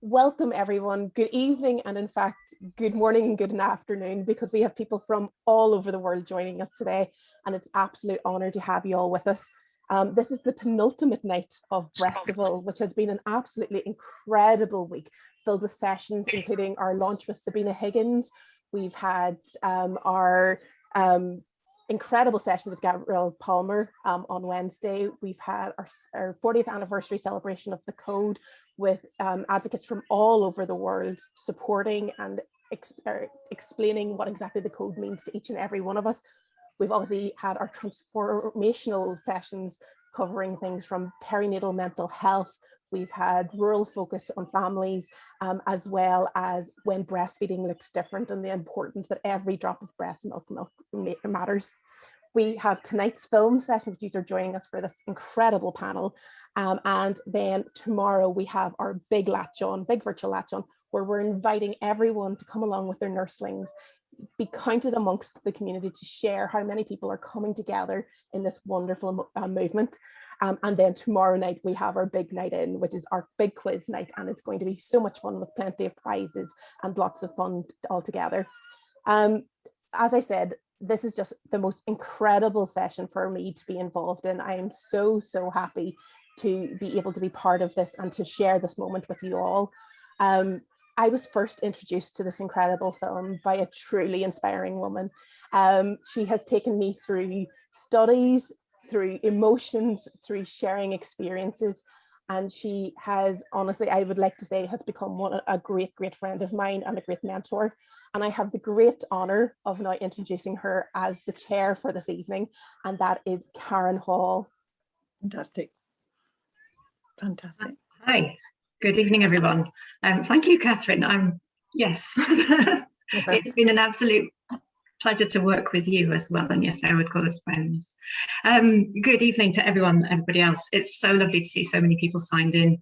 Welcome everyone. Good evening, and in fact, good morning and good afternoon, because we have people from all over the world joining us today, and it's an absolute honor to have you all with us. This is the penultimate night of Breastival, which has been an absolutely incredible week, filled with sessions, including our launch with Sabina Higgins. We've had our incredible session with Gabrielle Palmer on Wednesday. We've had our 40th anniversary celebration of the code with advocates from all over the world supporting and explaining what exactly the code means to each and every one of us. We've obviously had our transformational sessions covering things from perinatal mental health. We've had rural focus on families, as well as when breastfeeding looks different and the importance that every drop of breast milk matters. We have tonight's film session, which you are joining us for this incredible panel. And then tomorrow we have our big virtual latch on, where we're inviting everyone to come along with their nurslings, be counted amongst the community to share how many people are coming together in this wonderful movement. And then tomorrow night we have our big night in, which is our big quiz night, and it's going to be so much fun with plenty of prizes and lots of fun altogether. As I said, this is just the most incredible session for me to be involved in. I am so happy to be able to be part of this and to share this moment with you all. I was first introduced to this incredible film by a truly inspiring woman. She has taken me through studies, through emotions, through sharing experiences, and she has, honestly, I would like to say, has become a great friend of mine and a great mentor. And I have the great honor of now introducing her as the chair for this evening, and that is Karen Hall. Fantastic. Hi, good evening, everyone. Thank you, Catherine. Yes, it's been an absolute pleasure to work with you as well. And yes, I would call us friends. Good evening to everybody else. It's so lovely to see so many people signed in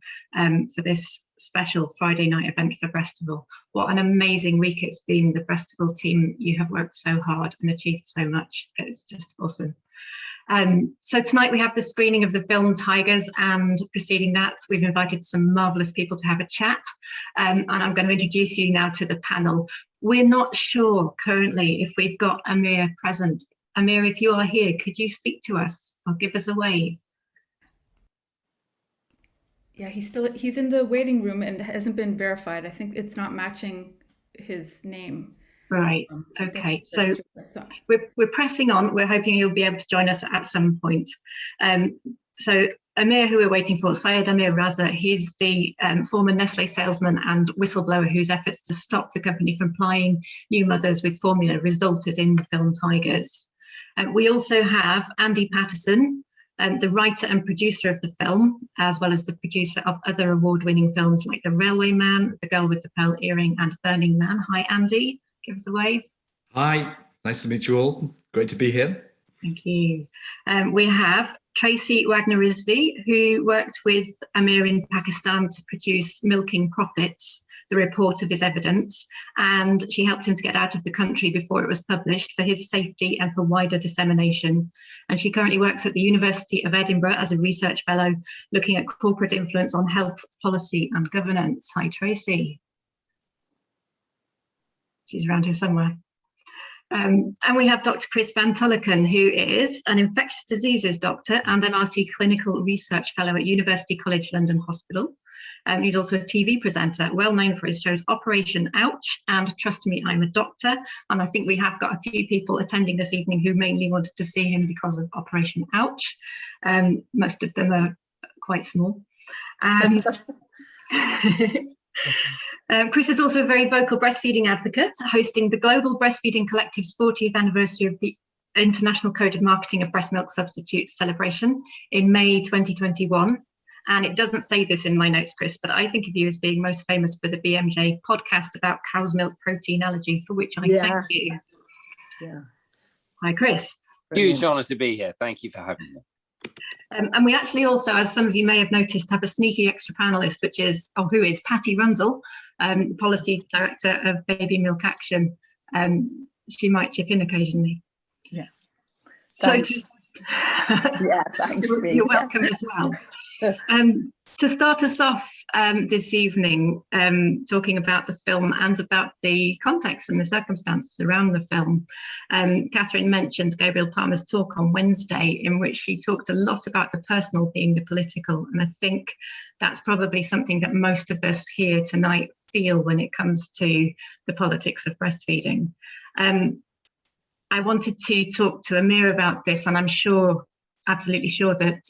for this special Friday night event for Breastival. What an amazing week it's been. The Breastival team, you have worked so hard and achieved so much. It's just awesome. So tonight we have the screening of the film Tigers, and preceding that we've invited some marvellous people to have a chat, and I'm going to introduce you now to the panel. We're not sure currently if we've got Amir present. Amir, if you are here, could you speak to us or give us a wave? Yeah, he's in the waiting room and hasn't been verified. I think it's not matching his name. Right, okay, so we're pressing on. We're hoping you'll be able to join us at some point. So Amir, who we're waiting for, Syed Aamir Raza, he's the former Nestle salesman and whistleblower whose efforts to stop the company from plying new mothers with formula resulted in the film Tigers. We also have Andy Paterson, the writer and producer of the film, as well as the producer of other award-winning films like The Railway Man, The Girl with the Pearl Earring and Burning Man. Hi, Andy. Give us a wave. Hi, nice to meet you all. Great to be here. Thank you. We have Tracey Wagner-Rizvi, who worked with Amir in Pakistan to produce Milking Profits, the report of his evidence, and she helped him to get out of the country before it was published for his safety and for wider dissemination. And she currently works at the University of Edinburgh as a research fellow, looking at corporate influence on health policy and governance. Hi, Tracey. She's around here somewhere. And we have Dr. Chris Van Tulleken, who is an infectious diseases doctor and MRC Clinical Research Fellow at University College London Hospital. He's also a TV presenter, well known for his shows Operation Ouch and Trust Me, I'm a Doctor. And I think we have got a few people attending this evening who mainly wanted to see him because of Operation Ouch. Most of them are quite small. Chris is also a very vocal breastfeeding advocate, hosting the Global Breastfeeding Collective's 40th anniversary of the International Code of Marketing of Breast Milk Substitutes celebration in May 2021. And it doesn't say this in my notes, Chris, but I think of you as being most famous for the BMJ podcast about cow's milk protein allergy, for which I thank you. Yeah. Hi, Chris. Huge honour to be here. Thank you for having me. And we actually also, as some of you may have noticed, have a sneaky extra panelist, which is, who is Patty Rundle, Policy Director of Baby Milk Action. She might chip in occasionally. Yeah. So Yeah, thanks. You're welcome as well. To start us off this evening, talking about the film and about the context and the circumstances around the film, Catherine mentioned Gabriel Palmer's talk on Wednesday, in which she talked a lot about the personal being the political. And I think that's probably something that most of us here tonight feel when it comes to the politics of breastfeeding. I wanted to talk to Amir about this, and I'm sure, absolutely sure, that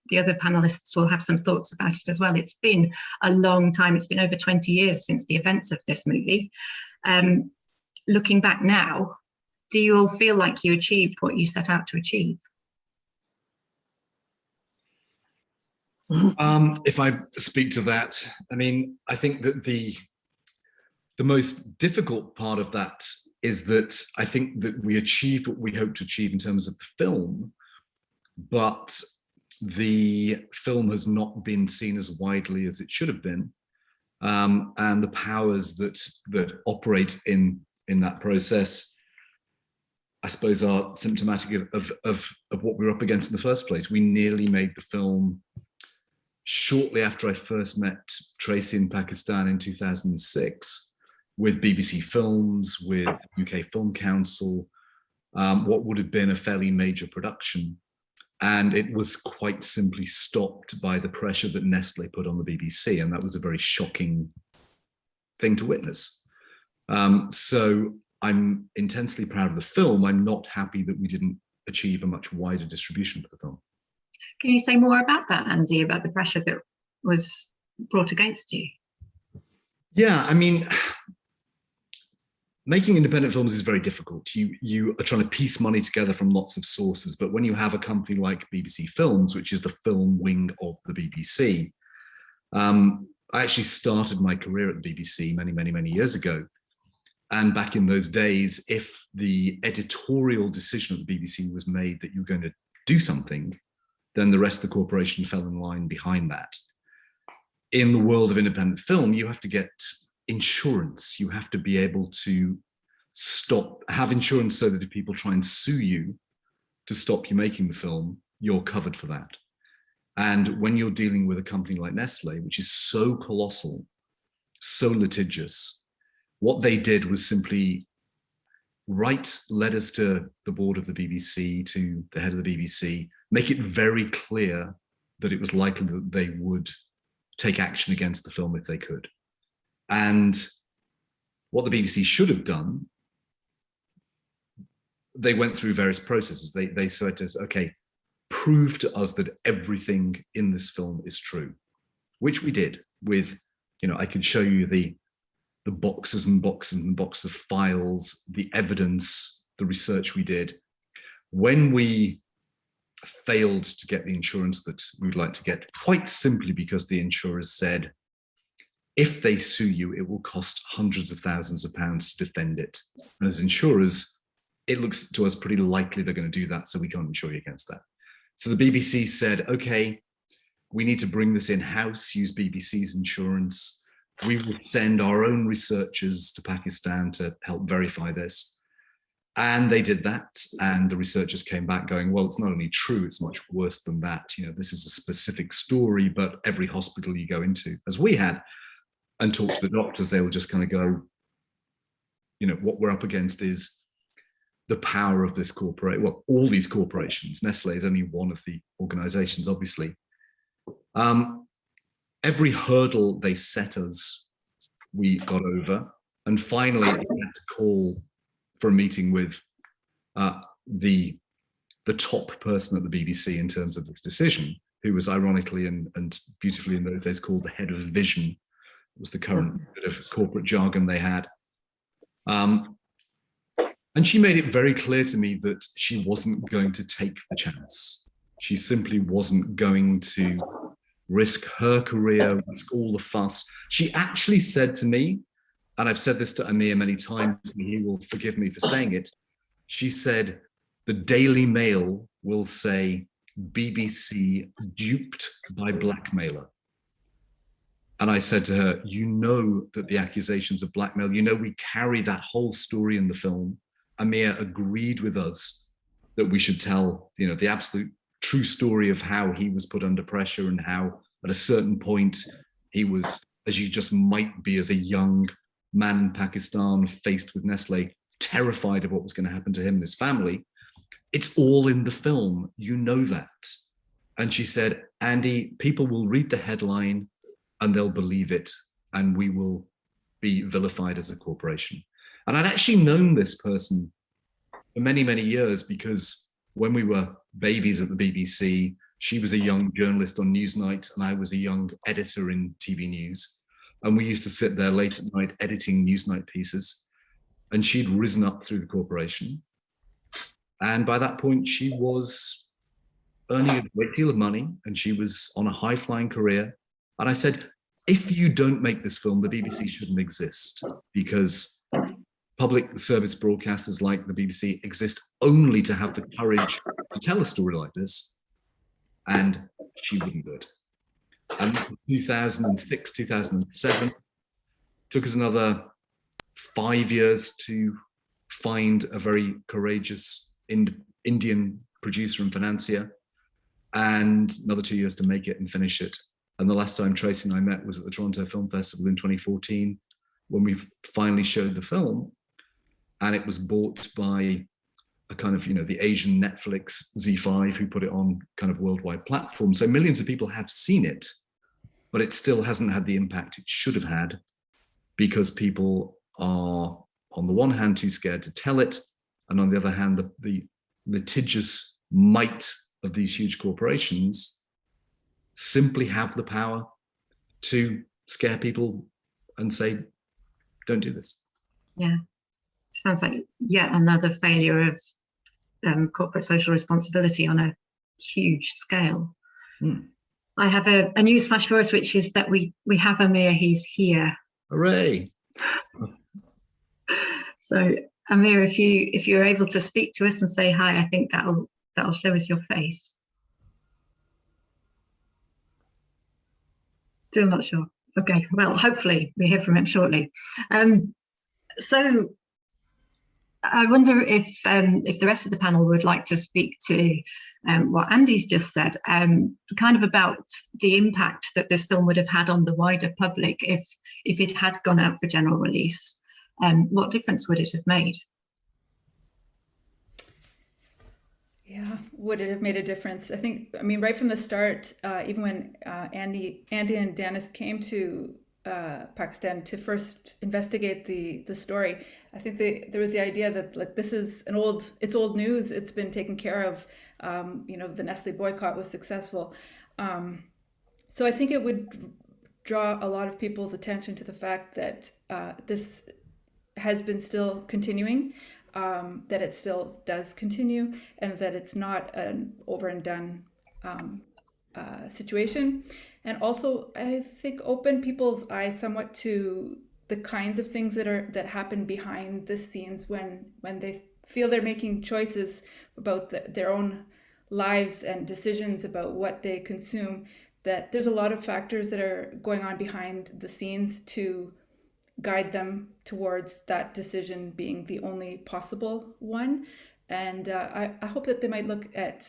the other panelists will have some thoughts about it as well. It's been a long time. It's been over 20 years since the events of this movie. Looking back now, do you all feel like you achieved what you set out to achieve? If I speak to that, I mean, I think that the most difficult part of that is that I think that we achieved what we hoped to achieve in terms of the film, but the film has not been seen as widely as it should have been, and the powers that operate in that process, I suppose, are symptomatic of what we were up against in the first place. We nearly made the film shortly after I first met Tracey in Pakistan in 2006, with BBC Films, with UK Film Council, what would have been a fairly major production. And it was quite simply stopped by the pressure that Nestle put on the BBC. And that was a very shocking thing to witness. So I'm intensely proud of the film. I'm not happy that we didn't achieve a much wider distribution for the film. Can you say more about that, Andy, about the pressure that was brought against you? Yeah, I mean, making independent films is very difficult. You are trying to piece money together from lots of sources, but when you have a company like BBC Films, which is the film wing of the BBC, I actually started my career at the BBC many years ago. And back in those days, if the editorial decision at the BBC was made that you were going to do something, then the rest of the corporation fell in line behind that. In the world of independent film, you have to get insurance. You have to be able to have insurance so that if people try and sue you to stop you making the film, you're covered for that. And when you're dealing with a company like Nestle, which is so colossal, so litigious, what they did was simply write letters to the board of the BBC, to the head of the BBC, make it very clear that it was likely that they would take action against the film if they could. And what the BBC should have done, they went through various processes. They said to us, okay, prove to us that everything in this film is true, which we did with, I could show you the boxes and boxes and boxes of files, the evidence, the research we did. When we failed to get the insurance that we would like to get, quite simply because the insurers said, if they sue you, it will cost hundreds of thousands of pounds to defend it. And as insurers, it looks to us pretty likely they're going to do that, so we can't insure you against that. So the BBC said, okay, we need to bring this in-house, use BBC's insurance. We will send our own researchers to Pakistan to help verify this. And they did that. And the researchers came back going, well, it's not only true, it's much worse than that. This is a specific story, but every hospital you go into, as we had, and talk to the doctors, they will just kind of go, what we're up against is the power of this corporate, well, all these corporations. Nestle is only one of the organizations, obviously. Every hurdle they set us, we got over. And finally, we had to call for a meeting with the top person at the BBC in terms of this decision, who was ironically and beautifully in those days called the head of vision. It was the current bit of corporate jargon they had. And she made it very clear to me that she wasn't going to take the chance. She simply wasn't going to risk her career, risk all the fuss. She actually said to me, and I've said this to Amir many times, and he will forgive me for saying it, she said, the Daily Mail will say, BBC duped by blackmailer. And I said to her, that the accusations of blackmail, we carry that whole story in the film. Amir agreed with us that we should tell, the absolute true story of how he was put under pressure and how at a certain point he was, as you just might be as a young man in Pakistan faced with Nestle, terrified of what was going to happen to him and his family. It's all in the film. You know that. And she said, Andy, people will read the headline and they'll believe it, and we will be vilified as a corporation. And I'd actually known this person for many, many years, because when we were babies at the BBC, she was a young journalist on Newsnight and I was a young editor in TV News. And we used to sit there late at night editing Newsnight pieces. And she'd risen up through the corporation. And by that point, she was earning a great deal of money and she was on a high-flying career. And I said, if you don't make this film, the BBC shouldn't exist, because public service broadcasters like the BBC exist only to have the courage to tell a story like this. And she wouldn't do it. And 2006, 2007, took us another 5 years to find a very courageous Indian producer and financier, and another 2 years to make it and finish it. And the last time Tracey and I met was at the Toronto Film Festival in 2014, when we finally showed the film, and it was bought by a kind of, the Asian Netflix Z5, who put it on kind of worldwide platform. So millions of people have seen it, but it still hasn't had the impact it should have had, because people are, on the one hand, too scared to tell it, and on the other hand, the litigious might of these huge corporations simply have the power to scare people and say, don't do this. Yeah, sounds like yet another failure of corporate social responsibility on a huge scale. I have a news flash for us, which is that we have Amir. He's here. Hooray! So Amir, if you're able to speak to us and say hi, I think that'll show us your face. Still not sure. Okay, well, hopefully we hear from him shortly. So I wonder if the rest of the panel would like to speak to what Andy's just said, kind of about the impact that this film would have had on the wider public if it had gone out for general release. What difference would it have made? Yeah, would it have made a difference? I mean, right from the start, even when Andy and Dennis came to Pakistan to first investigate the story, I think there was the idea that, like, this is it's old news. It's been taken care of. The Nestle boycott was successful. So I think it would draw a lot of people's attention to the fact that this has been still continuing, that it still does continue, and that it's not an over and done situation. And also, I think, open people's eyes somewhat to the kinds of things that happen behind the scenes when they feel they're making choices about their own lives and decisions about what they consume, that there's a lot of factors that are going on behind the scenes to guide them towards that decision being the only possible one. And I hope that they might look at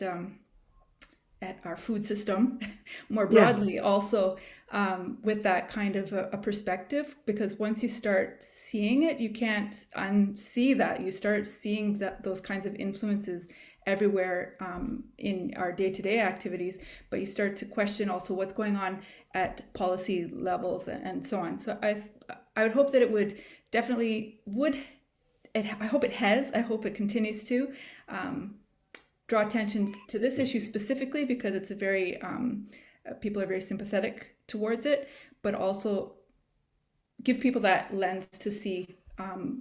our food system more broadly, also with that kind of a perspective, because once you start seeing it, you can't unsee that. You start seeing those kinds of influences everywhere in our day-to-day activities, but you start to question also what's going on at policy levels and so on. So I would hope that it would definitely I hope it has, I hope it continues to draw attention to this issue specifically, because it's a very, people are very sympathetic towards it, but also give people that lens to see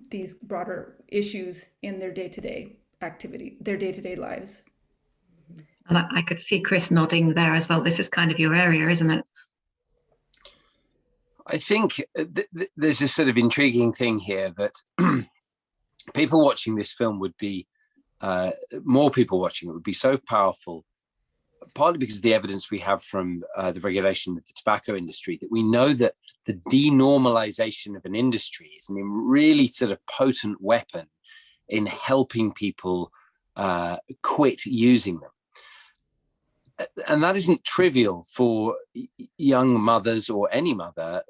these broader issues in their day-to-day activity, their day-to-day lives. And I could see Chris nodding there as well. This is kind of your area, isn't it? I think there's a sort of intriguing thing here that people watching this film would be, more people watching it would be so powerful, partly because of the evidence we have from the regulation of the tobacco industry, that we know that the denormalization of an industry is a really sort of potent weapon in helping people quit using them. And that isn't trivial for young mothers or any mother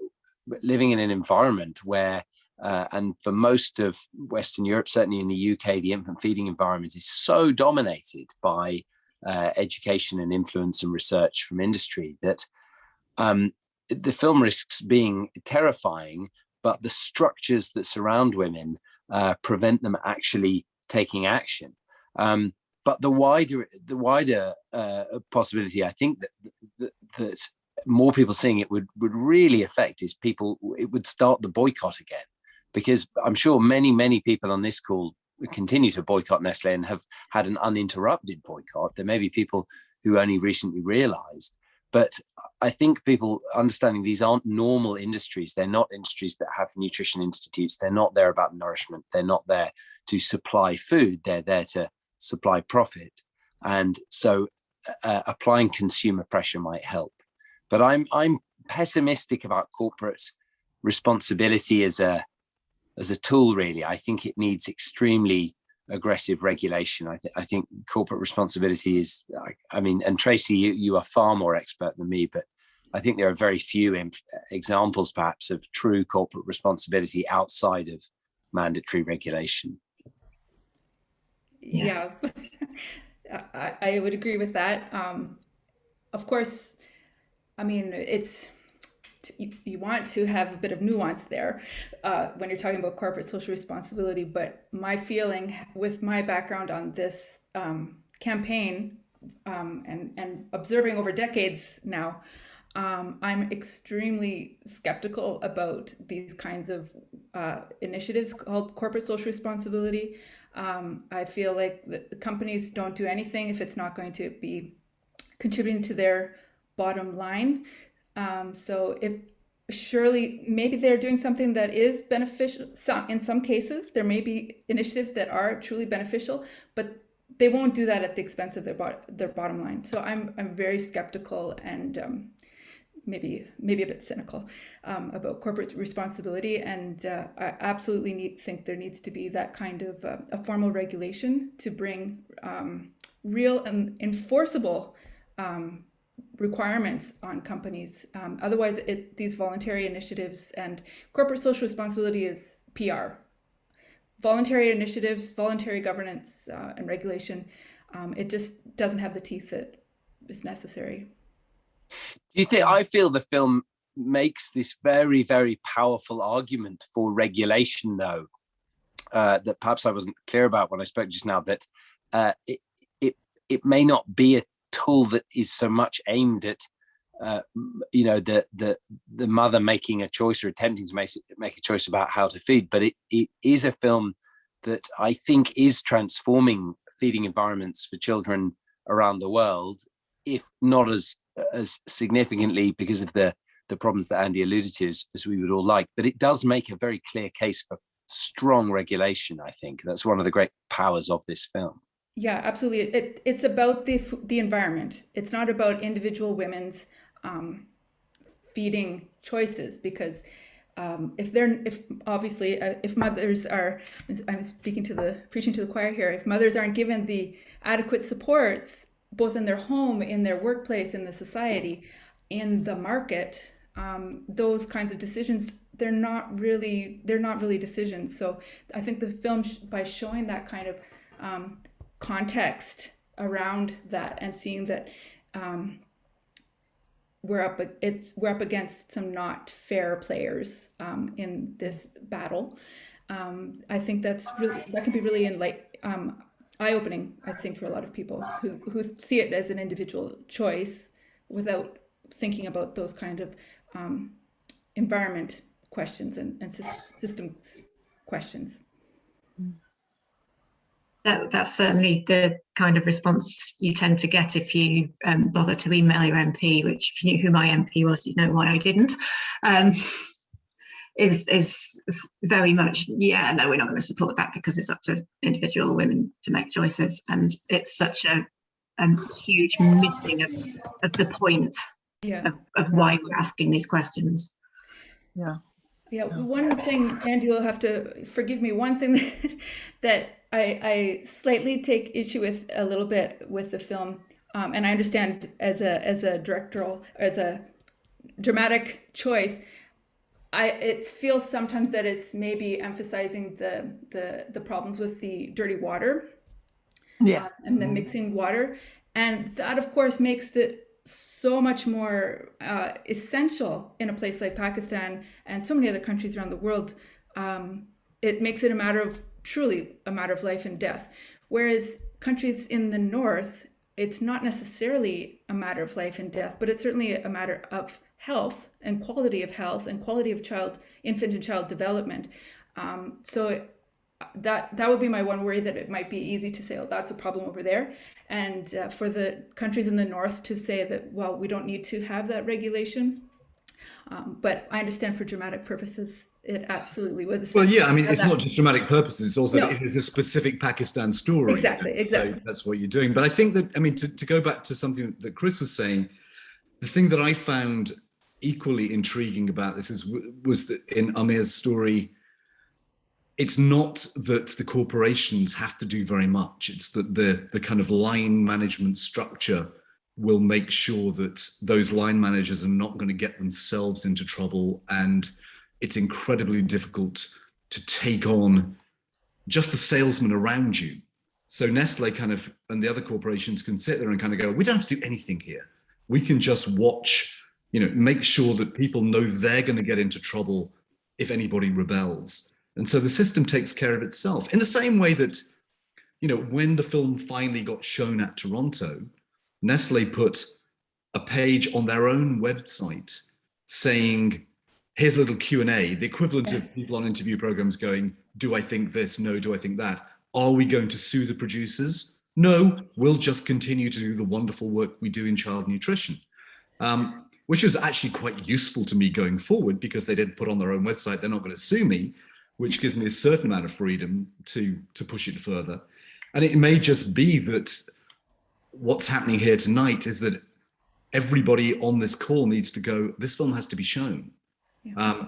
living in an environment where, and for most of Western Europe, certainly in the UK, the infant feeding environment is so dominated by education and influence and research from industry that the film risks being terrifying, but the structures that surround women prevent them actually taking action. But the wider possibility, I think, that more people seeing it would really affect is it would start the boycott again, because I'm sure many people on this call continue to boycott Nestle and have had an uninterrupted boycott. There may be people who only recently realized, but I think people understanding these aren't normal industries. They're not industries that have nutrition institutes. They're not there about nourishment. They're not there to supply food. They're there to supply profit. And so applying consumer pressure might help. But I'm pessimistic about corporate responsibility as a tool, really. I think it needs extremely aggressive regulation. I think corporate responsibility is, I mean, and Tracey, you are far more expert than me, but I think there are very few examples perhaps of true corporate responsibility outside of mandatory regulation. Yeah, I would agree with that. Of course, I mean, you want to have a bit of nuance there when you're talking about corporate social responsibility, but my feeling with my background on this campaign and observing over decades now, I'm extremely skeptical about these kinds of initiatives called corporate social responsibility. I feel like the companies don't do anything if it's not going to be contributing to their bottom line. So if surely maybe they're doing something that is beneficial. In some cases, there may be initiatives that are truly beneficial, but they won't do that at the expense of their bottom line. So I'm very skeptical and maybe a bit cynical about corporate responsibility, and I absolutely think there needs to be that kind of a formal regulation to bring real and enforceable requirements on companies. Otherwise, these voluntary initiatives and corporate social responsibility is PR. Voluntary initiatives, voluntary governance and regulation, it just doesn't have the teeth that is necessary. Do you think, I feel the film makes this very, very powerful argument for regulation, though, that perhaps I wasn't clear about when I spoke just now, that it may not be a tool that is so much aimed at the mother making a choice or attempting to make a choice about how to feed, but it is a film that I think is transforming feeding environments for children around the world, if not as significantly because of the problems that Andy alluded to as we would all like, but it does make a very clear case for strong regulation. I think that's one of the great powers of this film. Yeah, absolutely. It's about the environment. It's not about individual women's feeding choices, because if mothers are, I'm preaching to the choir here, if mothers aren't given the adequate supports, both in their home, in their workplace, in the society, in the market, those kinds of decisions, they're not really decisions. So I think the film, by showing that kind of context around that and seeing that we're up against some not fair players in this battle, I think that can be really eye-opening, I think, for a lot of people who see it as an individual choice without thinking about those kind of environment questions and system questions. That's certainly the kind of response you tend to get if you bother to email your MP, which, if you knew who my MP was, you'd know why I didn't. Is very much, yeah, no, we're not going to support that because it's up to individual women to make choices, and it's such a huge missing of the point of why we're asking these questions. Yeah. One thing, Andy, you'll have to forgive me. One thing that I slightly take issue with a little bit with the film, and I understand as a directorial, as a dramatic choice, it feels sometimes that it's maybe emphasizing the problems with the dirty water, and the mixing water, and that of course makes it so much more essential in a place like Pakistan and so many other countries around the world. It makes it truly a matter of life and death. Whereas countries in the north, it's not necessarily a matter of life and death, but it's certainly a matter of health and quality of infant and child development. So that would be my one worry, that it might be easy to say, oh, that's a problem over there. And for the countries in the north to say that, well, we don't need to have that regulation. But I understand for dramatic purposes, it absolutely was. Well, yeah, I mean, it's not just dramatic purposes. It's also, it is a specific Pakistan story. Exactly. So that's what you're doing. But I think that, I mean, to go back to something that Chris was saying, the thing that I found equally intriguing about this was that in Amir's story, it's not that the corporations have to do very much. It's that the kind of line management structure will make sure that those line managers are not going to get themselves into trouble. And it's incredibly difficult to take on just the salesman around you. So Nestle and the other corporations can sit there and kind of go, we don't have to do anything here. We can just watch, make sure that people know they're going to get into trouble if anybody rebels. And so the system takes care of itself in the same way that, when the film finally got shown at Toronto, Nestle put a page on their own website saying, here's a little Q&A, the equivalent of people on interview programs going, do I think this? No, do I think that? Are we going to sue the producers? No, we'll just continue to do the wonderful work we do in child nutrition, which was actually quite useful to me going forward, because they did put on their own website, they're not going to sue me, which gives me a certain amount of freedom to push it further. And it may just be that what's happening here tonight is that everybody on this call needs to go, this film has to be shown.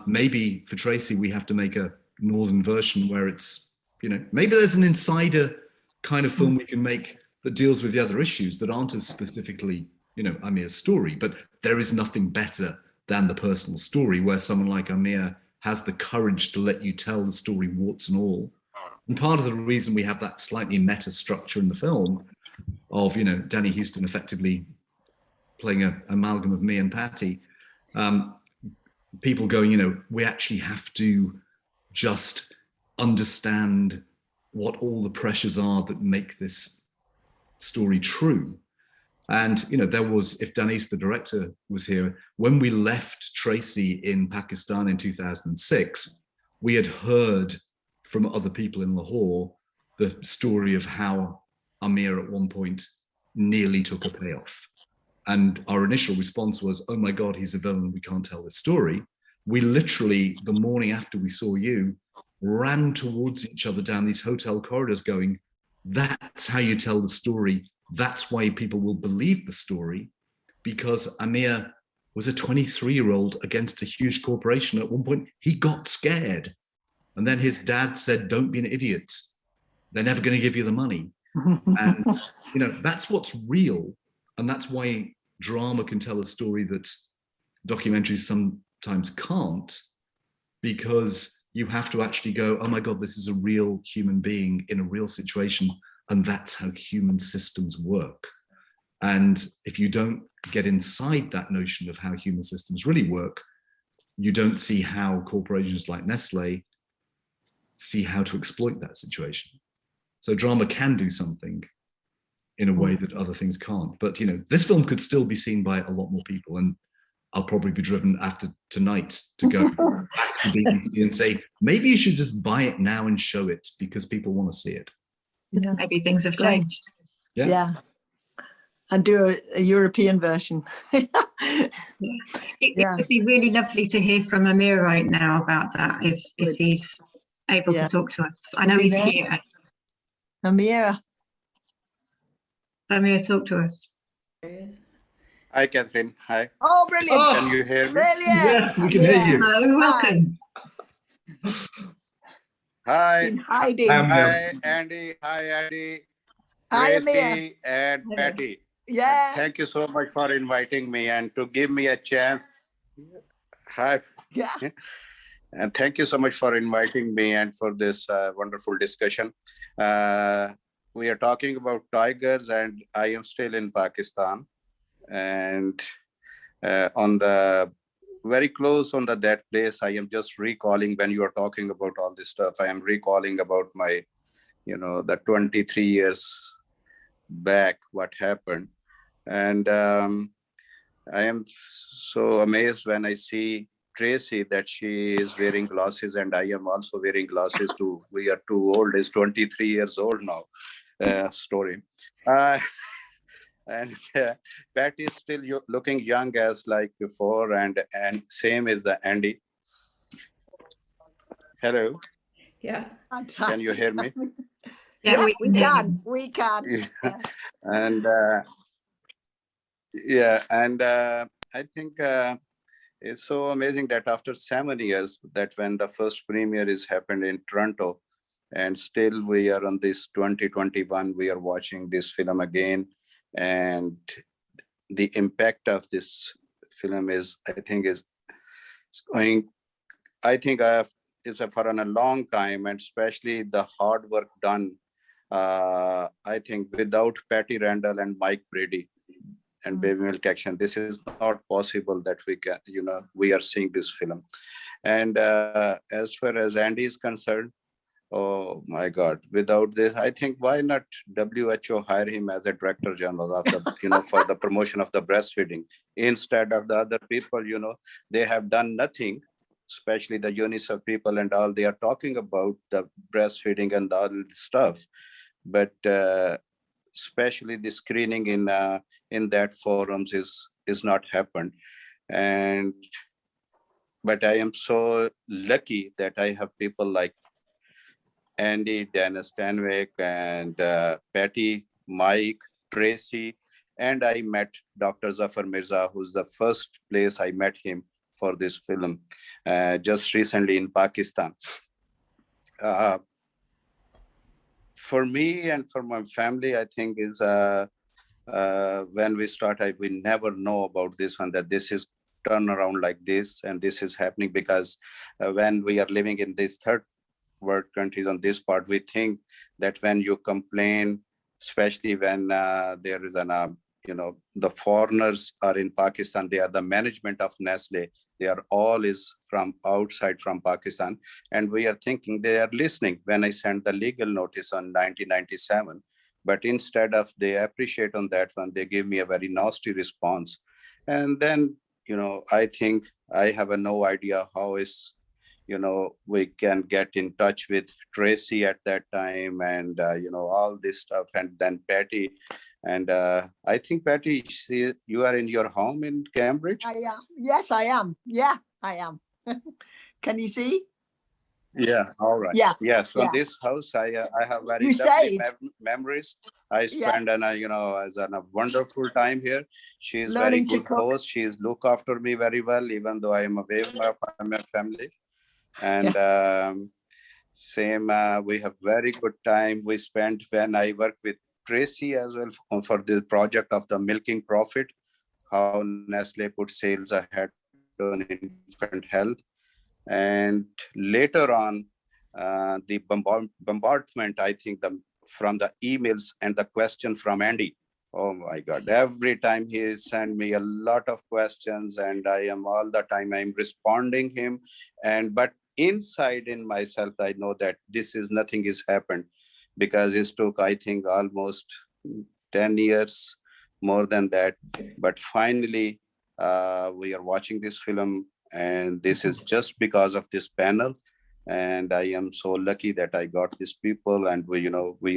Maybe for Tracey, we have to make a northern version where it's, maybe there's an insider kind of film we can make that deals with the other issues that aren't as specifically, Amir's story, but there is nothing better than the personal story where someone like Amir has the courage to let you tell the story warts and all. And part of the reason we have that slightly meta structure in the film of, Danny Houston effectively playing an amalgam of me and Patty, people going, we actually have to just understand what all the pressures are that make this story true. And, there was, if Danice, the director, was here, when we left Tracey in Pakistan in 2006, we had heard from other people in Lahore the story of how Amir at one point nearly took a payoff. And our initial response was, oh my God, he's a villain, we can't tell this story. We literally, the morning after we saw you, ran towards each other down these hotel corridors going, that's how you tell the story. That's why people will believe the story, because Amir was a 23-year-old against a huge corporation. At one point, he got scared. And then his dad said, don't be an idiot. They're never going to give you the money. And, that's what's real. And that's why drama can tell a story that documentaries sometimes can't, because you have to actually go, oh my God, this is a real human being in a real situation. And that's how human systems work. And if you don't get inside that notion of how human systems really work, you don't see how corporations like Nestle see how to exploit that situation. So drama can do something in a way that other things can't. But, this film could still be seen by a lot more people. And I'll probably be driven after tonight to go back to BBC and say, maybe you should just buy it now and show it because people want to see it. Yeah. Maybe things have changed. Yeah. And do a European version. It would be really lovely to hear from Amir right now about that, if he's able to talk to us. I know he's here. Amir, talk to us. Hi, Catherine. Hi. Oh, brilliant. Can you hear me? Brilliant. Yes, we can hear you. Hello, welcome. Hi. Hiding. Hi, Andy. Hi, Andy. Hi, Amir. Tracy and Patty. Yeah. Thank you so much for inviting me and to give me a chance. Hi. Yeah. And thank you so much for inviting me and for this wonderful discussion. We are talking about tigers, and I am still in Pakistan. And on the very close on that place, I am just recalling when you are talking about all this stuff. I am recalling about my, the 23 years back, what happened. And I am so amazed when I see Tracey that she is wearing glasses, and I am also wearing glasses too. We are too old. It's 23 years old now. Story. And Pat is still looking young as like before, and same is the Andy. Hello. Yeah. Fantastic. Can you hear me? Yeah, we can. We can. Yeah. And yeah, and I think it's so amazing that after 7 years, that when the first premiere is happened in Toronto, and still we are on this 2021, we are watching this film again, and the impact of this film is, I think, is going. I think it's for a long time, and especially the hard work done. I think without Patty Randall and Mike Brady and Baby Milk Action, this is not possible that we can, we are seeing this film. And as far as Andy is concerned, oh my God, without this, I think why not WHO hire him as a director general of the, for the promotion of the breastfeeding instead of the other people, they have done nothing, especially the UNICEF people and all, they are talking about the breastfeeding and all this stuff. But especially the screening in that forums is not happened. And but I am so lucky that I have people like Andy, Dennis Stanwyck, and Patty, Mike, Tracey, and I met Dr. Zafar Mirza, who's the first place I met him for this film, just recently in Pakistan. For me and for my family, I think is when we start, we never know about this one, that this is turn around like this, and this is happening because when we are living in this third world countries on this part, we think that when you complain, especially when there is an, the foreigners are in Pakistan, they are the management of Nestle, they are all is from outside from Pakistan, and we are thinking they are listening when I sent the legal notice on 1997. But instead of they appreciate on that one, they give me a very nasty response. And then, I think I have no idea how is, we can get in touch with Tracey at that time, and, all this stuff, and then Patty. And I think, Patty, you are in your home in Cambridge? I am. Yes, I am. Yeah, I am. Can you see? Yeah, all right. Yeah. Yes, from this house, I have very lovely memories. I spend as a wonderful time here. She is very good host. She is look after me very well, even though I am away from my family. And same, we have very good time we spent when I worked with Tracey as well for the project of the Milking Profit, how Nestle put sales ahead on infant health. And later on, the bombardment, I think, from the emails and the question from Andy. Oh my God, every time he sent me a lot of questions, and I am all the time I'm responding him. But inside in myself, I know that this is nothing has happened, because it took, I think, almost 10 years, more than that. But finally, we are watching this film, and this is just because of this panel. And I am so lucky that I got these people, and we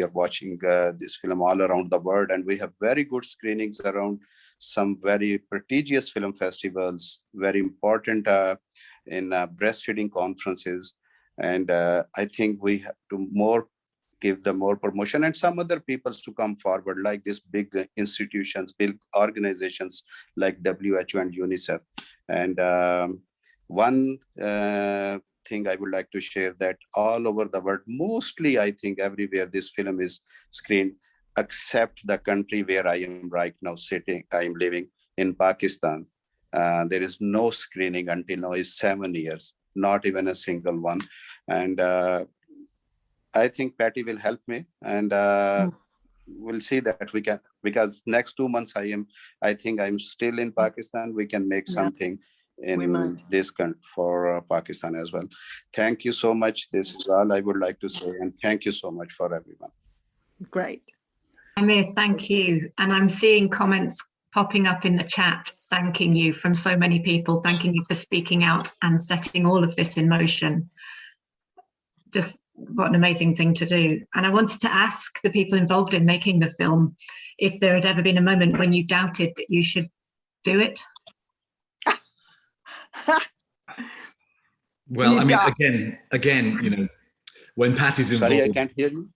are watching this film all around the world, and we have very good screenings around some very prestigious film festivals, very important in breastfeeding conferences. And I think we have to give them more promotion, and some other peoples to come forward, like these big institutions, big organizations like WHO and UNICEF. And one thing I would like to share that all over the world, mostly I think everywhere this film is screened, except the country where I am right now sitting, I am living in Pakistan. There is no screening until now is 7 years, not even a single one. And I think Patty will help me, and we'll see that we can, because next 2 months I think I'm still in Pakistan. We can make something in this country for Pakistan as well. Thank you so much. This is all I would like to say, and thank you so much for everyone. Great. Amir, thank you. And I'm seeing comments popping up in the chat, thanking you from so many people, thanking you for speaking out and setting all of this in motion. Just what an amazing thing to do. And I wanted to ask the people involved in making the film if there had ever been a moment when you doubted that you should do it. Well, I mean, again, you know, when Patty's involved. Sorry, I can't hear you.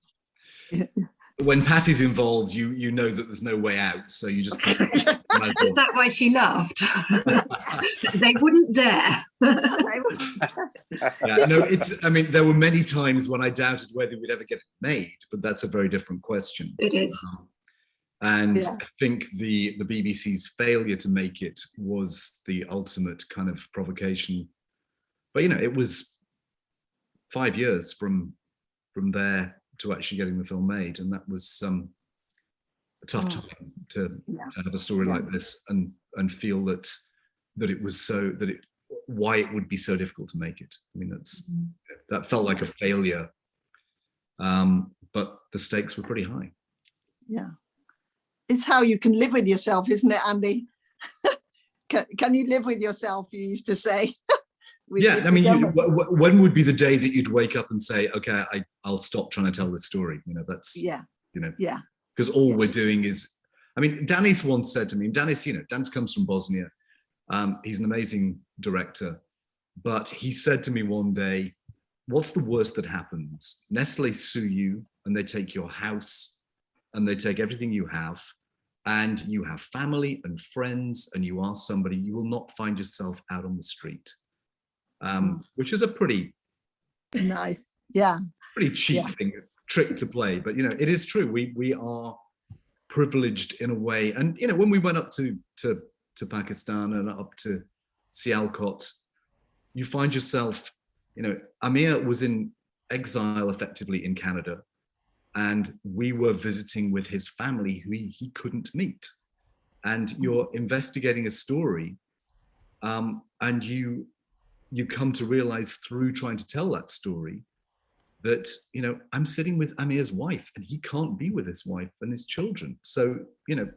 When Patty's involved, you know that there's no way out, so you just can't. Is that why she laughed? They wouldn't dare. Yeah, no, I mean, there were many times when I doubted whether we'd ever get it made, but that's a very different question. It is. And I think the BBC's failure to make it was the ultimate kind of provocation. But you know, it was 5 years from there to actually getting the film made, and that was a tough time to have a story like this and feel that it was why it would be so difficult to make it. I mean, that felt like a failure, but the stakes were pretty high. Yeah, it's how you can live with yourself, isn't it, Andy? Can you live with yourself, you used to say. Yeah, I mean, when would be the day that you'd wake up and say, okay, I'll stop trying to tell this story? You know, that's, you know, because all we're doing is, I mean, Danis once said to me, and Danis comes from Bosnia. He's an amazing director, but he said to me one day, what's the worst that happens? Nestle sue you and they take your house and they take everything you have, and you have family and friends, and you are somebody, you will not find yourself out on the street. Which is a pretty nice, pretty cheap trick to play, but you know, it is true. We are privileged in a way, and you know, when we went up to Pakistan and up to Sialkot, you find yourself, you know, Amir was in exile effectively in Canada, and we were visiting with his family who he couldn't meet, and you're investigating a story, and you come to realize through trying to tell that story that, you know, I'm sitting with Amir's wife and he can't be with his wife and his children. So, you know,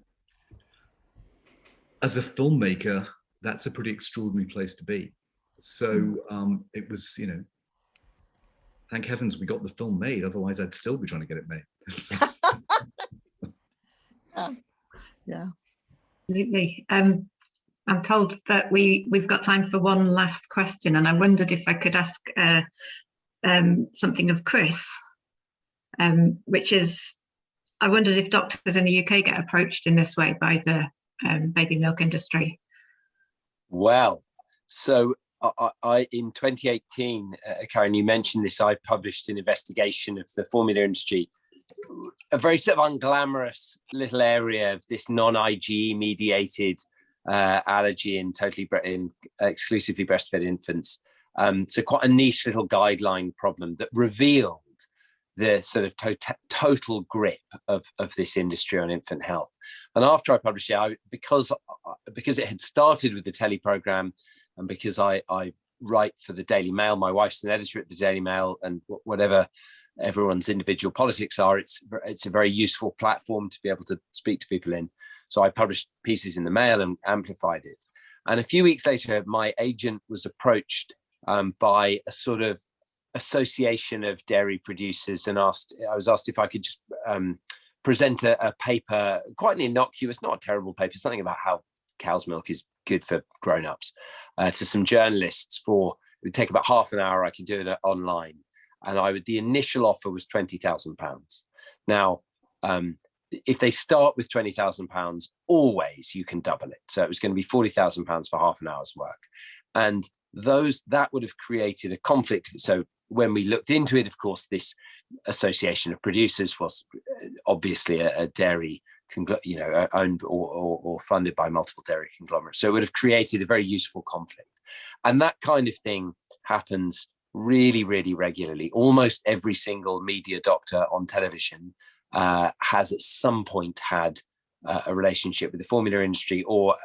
as a filmmaker, that's a pretty extraordinary place to be. So it was, you know, thank heavens we got the film made. Otherwise, I'd still be trying to get it made. Yeah. Absolutely. I'm told that we've got time for one last question, and I wondered if I could ask something of Chris, which is, I wondered if doctors in the UK get approached in this way by the baby milk industry. Well, so I in 2018, Karen, you mentioned this, I published an investigation of the formula industry, a very sort of unglamorous little area of this non-IgE mediated allergy in exclusively breastfed infants. So quite a niche little guideline problem that revealed the sort of total grip of this industry on infant health. And after I published it, because it had started with the telly program, and because I write for the Daily Mail, my wife's an editor at the Daily Mail, and whatever everyone's individual politics are, it's a very useful platform to be able to speak to people in. So I published pieces in the Mail and amplified it. And a few weeks later, my agent was approached by a sort of association of dairy producers, and I was asked if I could just present a paper, quite an innocuous, not a terrible paper, something about how cow's milk is good for grown-ups, to some journalists it would take about half an hour. I could do it online. And the initial offer was £20,000. Now, if they start with £20,000, always you can double it. So it was going to be £40,000 for half an hour's work. And that would have created a conflict. So when we looked into it, of course, this association of producers was obviously a dairy, owned or funded by multiple dairy conglomerates. So it would have created a very useful conflict. And that kind of thing happens really, really regularly. Almost every single media doctor on television has at some point had a relationship with the formula industry, or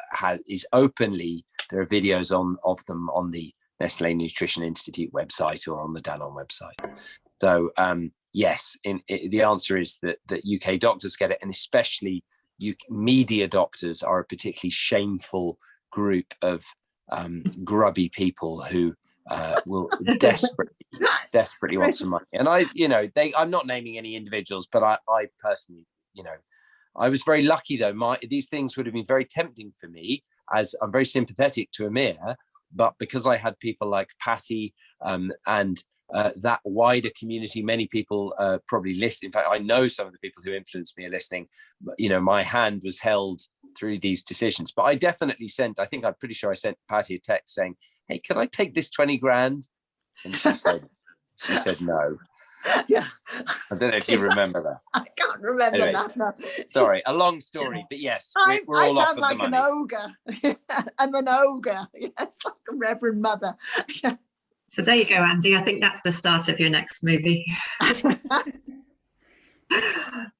is openly, there are videos of them on the Nestle Nutrition Institute website or on the Danone website. So yes, the answer is that UK doctors get it, and especially media doctors are a particularly shameful group of grubby people who will desperately want some money. And I'm not naming any individuals, but I personally, I was very lucky though. These things would have been very tempting for me, as I'm very sympathetic to Amir, but because I had people like Patty and that wider community, many people probably listen. In fact, I know some of the people who influenced me are listening. My hand was held through these decisions. But I definitely I'm pretty sure I sent Patty a text saying, "Hey, can I take this 20 grand?" And she said no. Yeah. I don't know if you remember that. I can't remember that. No. Sorry, a long story, but yes, we're all off of the money. I sound like an ogre. I'm an ogre. Yes, like a Reverend Mother. Yeah. So there you go, Andy. I think that's the start of your next movie.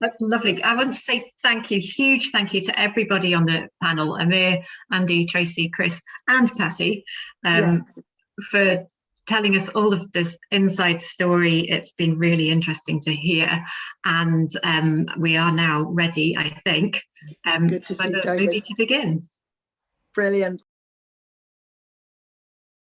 That's lovely. I want to say huge thank you to everybody on the panel, Amir, Andy, Tracey, Chris, and Patty, for telling us all of this inside story. It's been really interesting to hear, and we are now ready, I think, for the movie to begin. Brilliant.